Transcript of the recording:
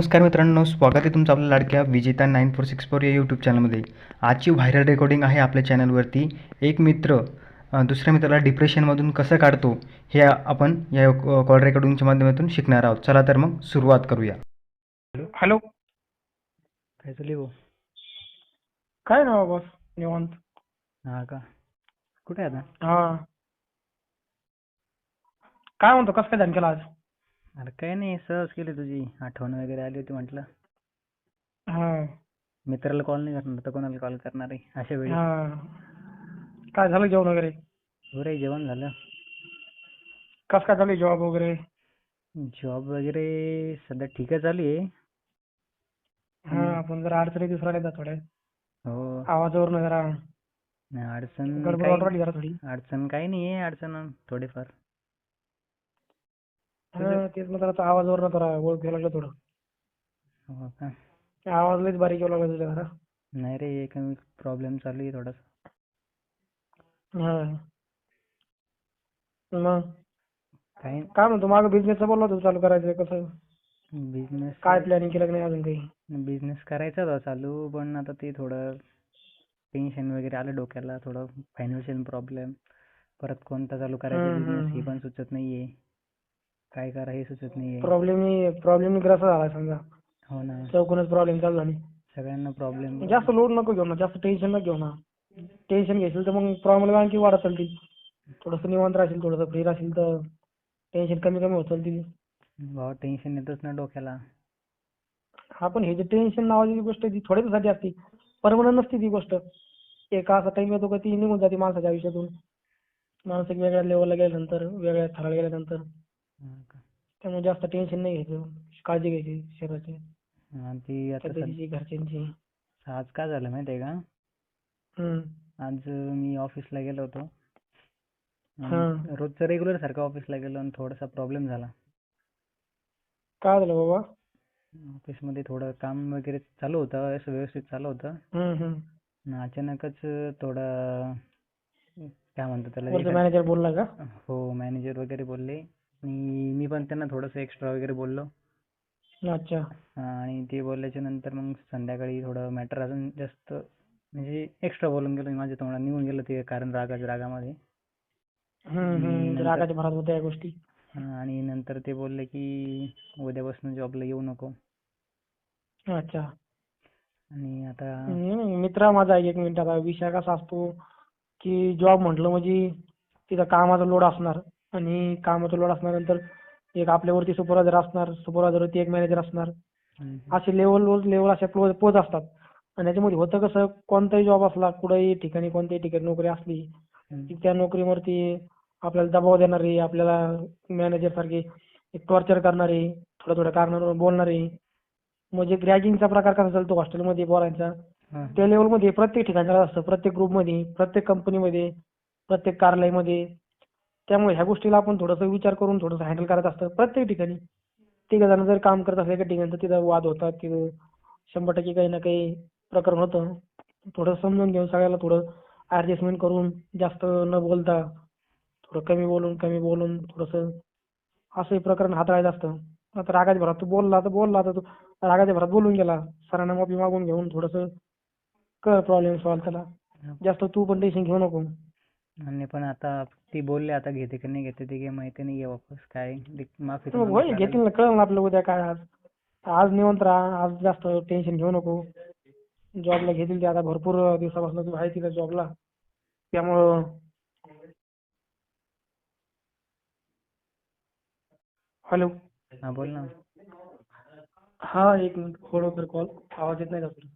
नमस्कार मित्रांनो, स्वागत आहे तुमचं आपल्या लाडक्या विजेता 9464 या यूट्यूब चॅनलमध्ये. आजची व्हायरल रेकॉर्डिंग आहे आपल्या चॅनलवरती. एक मित्र दुसऱ्या मित्राला डिप्रेशनमधून कसं काढतो हे आपण या कॉल रेकॉर्डिंगच्या माध्यमातून शिकणार आहोत. चला तर मग सुरुवात करूया. हॅलो. काय चालू हो? काय ना बस निवांत. हा का, कुठे आहे आता? हा, काय म्हणतो, कसं काय ध्यान केला आज? अरे काही नाही, सहज केली, तुझी आठवण वगैरे आली होती, म्हटलं हा मित्राला कॉल नाही करणार तर कोणाला कॉल करणार आहे अशा वेळी. हा, काय झालं जेवण वगैरे? हो रे, जेवण झालं. कसं काय चालू जॉब वगैरे? जॉब वगैरे सध्या ठीकच चालू आहे. हा, पण जरा अडचणी दिसून राहिल्या थोड्या हो, आवाजावरून जरा अडचण गडबड काही वाटू राहिली जरा थोडी. अडचण काही नाही आहे, अडचण थोडीफार. तुझं? हा, तेच मग जरा आवाजावरून जरा ओळख लागलं थोडं. हो का? आवाज लयच बारीक येऊ लागला तुझा जरा. नाही रे, एक प्रॉब्लेम चालू आहे थोडासा. हा, मग काही काय म्हणतो, मागं बिझनेसचं बोलला होता चालू करायचं, कसं बिझनेस काय प्लॅनिंग केलं की नाही अजून काही? बिझनेस करायचा होता चालू, पण आता ते थोडं टेन्शन वगैरे आलं डोक्याला, थोडं फायनान्शियल प्रॉब्लेम. परत कोणता चालू करायचा बिझनेस हे पण सुचत नाहीये, काय करा हे सुचत नाहीये. प्रॉब्लेम ग्रस्त झाला समजा, हो ना, चौकूनच प्रॉब्लेम चालू झाली. सगळ्यांना प्रॉब्लेम. जास्त लोड नको घेऊ ना, जास्त टेन्शन नको घेऊ ना. टेन्शन घेशील तर मग प्रॉब्लेम आणखी वाढत चालतील. थोडंसं निवांत राहशील, थोडंसं फ्री राहशील तर टेन्शन कमी कमी होत चालतील. भाव टेन्शन येतच ना डोक्याला. हा, पण हे जे टेन्शन नावाची गोष्ट आहे ती थोड्या दिवसासाठी असते, परमनंट नसते ती गोष्ट. एक असा टाइम येतो का ती निघून जाते माणसाच्या आयुष्यातून. माणूस एक वेगळ्या लेवलला गेल्यानंतर, वेगळ्या थराला गेल्यानंतर. हा का? त्यामुळे जास्त टेन्शन नाही घ्यायचं, काळजी घ्यायची शरीराची, हा, ती आता तब्येतीची, घरच्यांची. आज काय झालं माहिती आहे का? हम्म. आज मी ऑफिसला गेलो होतो हा, आणि रोजचं रेग्युलर सारखं ऑफिसला गेलो आणि थोडासा प्रॉब्लेम झाला. काय झालं बाबा? ऑफिसमध्ये थोडं काम वगैरे चालू होतं, असं व्यवस्थित चालू होतं. हम्म. आणि अचानकच थोडं काय म्हणतात त्याला, वरचा मॅनेजर बोलला का? हो, मॅनेजर वगैरे बोलले आणि मी पण त्यांना थोडंसं एक्स्ट्रा वगैरे बोललो. अच्छा. आणि ते बोलल्याच्या नंतर मग संध्याकाळी थोडं मॅटर अजून जास्त म्हणजे एक्स्ट्रा बोलून गेलो, माझ्या तोंडात निघून गेलं ते कारण रागामध्ये. आणि नंतर रागाच्या भरात होत्या या गोष्टी. आणि नंतर ते बोलले की उद्यापासून जॉबला येऊ नको. अच्छा. आणि आता मित्रा माझा एक मिनिट, आता विषय कसा असतो की जॉब म्हटलं म्हणजे तिथं कामाचा लोड असणार, आणि कामाचा लोड असल्यानंतर एक आपल्यावरती सुपरवायझर असणार, सुपरवायझरवरती एक मॅनेजर असणार. असे लेवल अशा पोच असतात. आणि त्याच्यामध्ये होतं कसं, कोणताही जॉब असला, कुठेही ठिकाणी, कोणत्याही ठिकाणी नोकरी असली की त्या नोकरीवरती आपल्याला दबाव देणारे, आपल्याला मॅनेजर सारखे टॉर्चर करणारे, थोड्या कारणावरून बोलणारे, म्हणजे रॅगिंगचा प्रकार कसा चालतो हॉस्टेलमध्ये बोलायचा, त्या लेवलमध्ये प्रत्येक ठिकाणी असतं, प्रत्येक ग्रुपमध्ये, प्रत्येक कंपनीमध्ये, प्रत्येक कार्यालयामध्ये. त्यामुळे ह्या गोष्टीला आपण थोडंसं विचार करून थोडंसं हँडल करायचं असतं प्रत्येक ठिकाणी. तिघ जण जर काम करत असले एका ठिकाणी तर तिथं वाद होतात, तिथं 100% काही ना काही प्रकरण होतं. थोडं समजून घेऊन सगळ्याला थोडं ॲडजस्टमेंट करून, जास्त न बोलता थोडं कमी बोलून थोडंसं असं हे प्रकरण हाताळायचं असतं. आता रागाच्या भरात तू बोलला तर तू रागाच्या भरात बोलून गेला, सरांना माफी मागून घेऊन थोडंसं कर प्रॉब्लेम सॉल्व्ह त्याला. जास्त तू पण टेन्शन घेऊ नको. आणि पण आता ती बोलले, आता घेते की नाही घेते ते काही माहिती नाही आहे. वापस काय माफी तर होईल, मागितलं. घेतील ना, कळलं ना आपलं उद्या काय. आज निवांत राहा, आज जास्त टेन्शन घेऊ नको. जॉबला घेतील ते, आता भरपूर दिवसापासून तू आहे तिथं जॉबला, त्यामुळं. हॅलो. हा, बोल ना. हा, एक मिनिट, खोड कर कॉल, आवाज येत नाही का तुला?